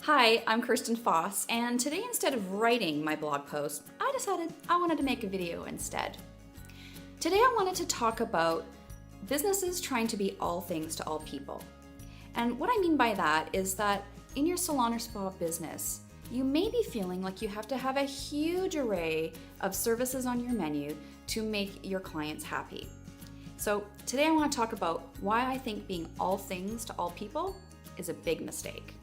Hi, I'm Kirsten Foss, and today instead of writing my blog post, I decided I wanted to make a video instead. Today I wanted to talk about businesses trying to be all things to all people. And what I mean by that is that in your salon or spa business, you may be feeling like you have to have a huge array of services on your menu to make your clients happy. So today I want to talk about why I think being all things to all people is a big mistake.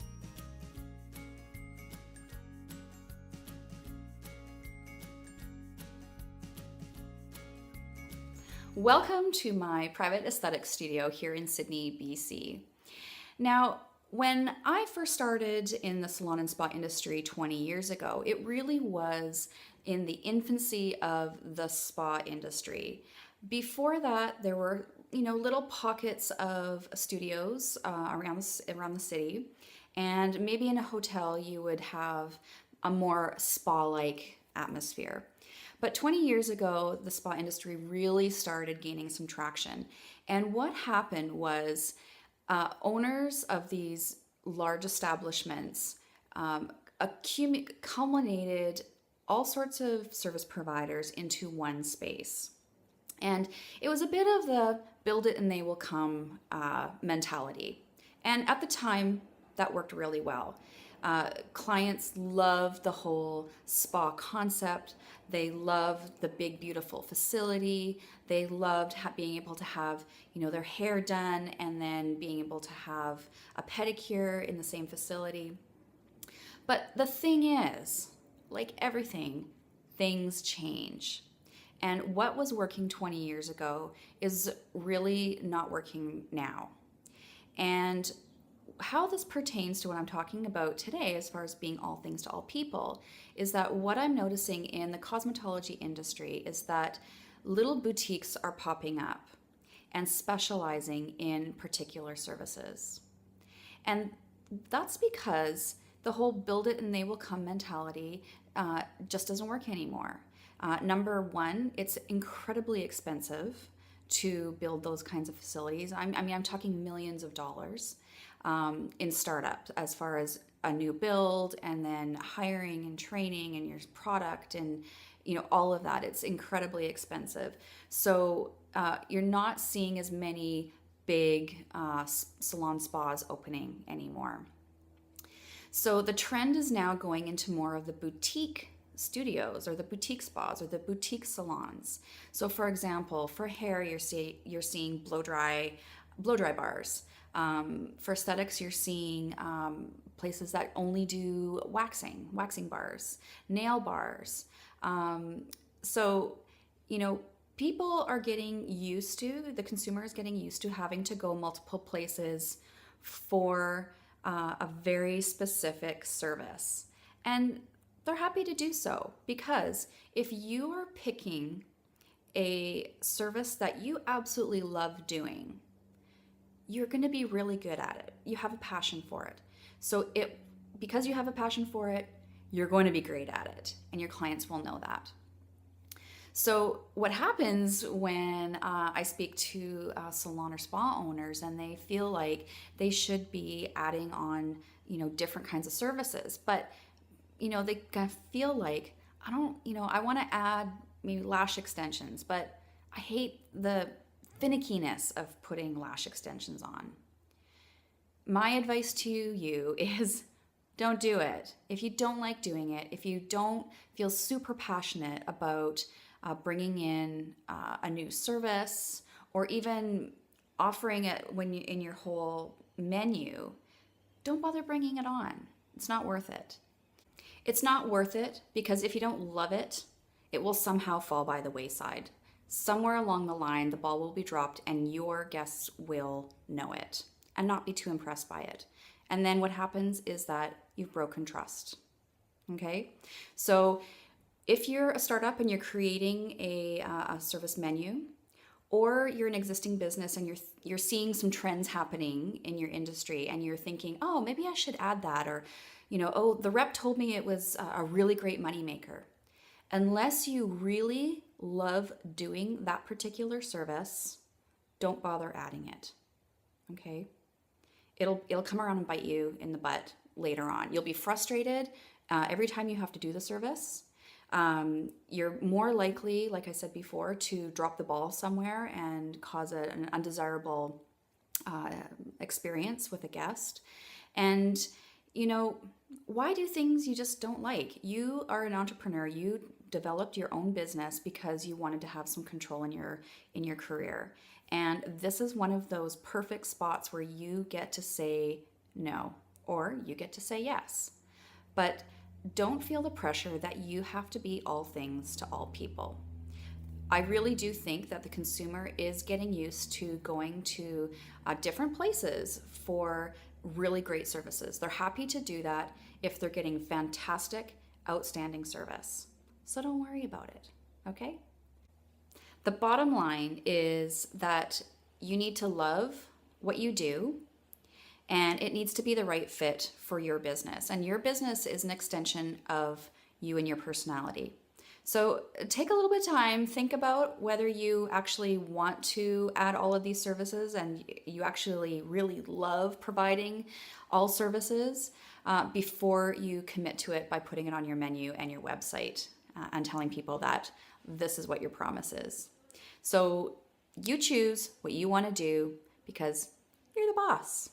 Welcome to my private aesthetic studio here in Sydney, BC. Now, when I first started in the salon and spa industry 20 years ago, it really was in the infancy of the spa industry. Before that, there were little pockets of studios around the city, and maybe in a hotel you would have a more spa-like atmosphere. But 20 years ago, the spa industry really started gaining some traction. And what happened was owners of these large establishments culminated all sorts of service providers into one space. And it was a bit of the build it and they will come mentality. And at the time, that worked really well. Clients loved the whole spa concept. They loved the big, beautiful facility. They loved being able to have, their hair done and then being able to have a pedicure in the same facility. But the thing is, like everything, things change. And what was working 20 years ago is really not working now. And how this pertains to what I'm talking about today, as far as being all things to all people, is that what I'm noticing in the cosmetology industry is that little boutiques are popping up and specializing in particular services. And that's because the whole build it and they will come mentality just doesn't work anymore. Number one, it's incredibly expensive to build those kinds of facilities. I'm talking millions of dollars in startups, as far as a new build and then hiring and training and your product and all of that. It's incredibly expensive. So you're not seeing as many big salon spas opening anymore. So the trend is now going into more of the boutique studios or the boutique spas or the boutique salons. So for example, for hair, you're seeing blow dry bars. For aesthetics, you're seeing places that only do waxing bars, nail bars. So people are getting used to, the consumer is getting used to having to go multiple places for a very specific service. And they're happy to do so, because if you are picking a service that you absolutely love doing, you're going to be really good at it. You have a passion for it. So because you have a passion for it, you're going to be great at it, and your clients will know that. So what happens when I speak to salon or spa owners and they feel like they should be adding on, different kinds of services, but they kind of feel like, I want to add maybe lash extensions, but I hate the finickiness of putting lash extensions on. My advice to you is don't do it. If you don't like doing it, if you don't feel super passionate about bringing in a new service or even offering it in your whole menu, don't bother bringing it on. It's not worth it. It's not worth it because if you don't love it, it will somehow fall by the wayside. Somewhere along the line, the ball will be dropped and your guests will know it and not be too impressed by it. And then what happens is that you've broken trust. Okay? So if you're a startup and you're creating a service menu, or you're an existing business and you're seeing some trends happening in your industry and you're thinking, oh, maybe I should add that, or oh, the rep told me it was a really great moneymaker. Unless you really love doing that particular service, don't bother adding it. Okay? it'll come around and bite you in the butt later on. You'll be frustrated every time you have to do the service. You're more likely, like I said before, to drop the ball somewhere and cause an undesirable experience with a guest. And, you know, why do things you just don't like? You are an entrepreneur. You developed your own business because you wanted to have some control in your career. And this is one of those perfect spots where you get to say no or you get to say yes. But don't feel the pressure that you have to be all things to all people. I really do think that the consumer is getting used to going to different places for really great services. They're happy to do that if they're getting fantastic, outstanding service. So don't worry about it, okay? The bottom line is that you need to love what you do, and it needs to be the right fit for your business. And your business is an extension of you and your personality. So take a little bit of time, think about whether you actually want to add all of these services and you actually really love providing all services before you commit to it by putting it on your menu and your website and telling people that this is what your promise is. So you choose what you want to do because you're the boss.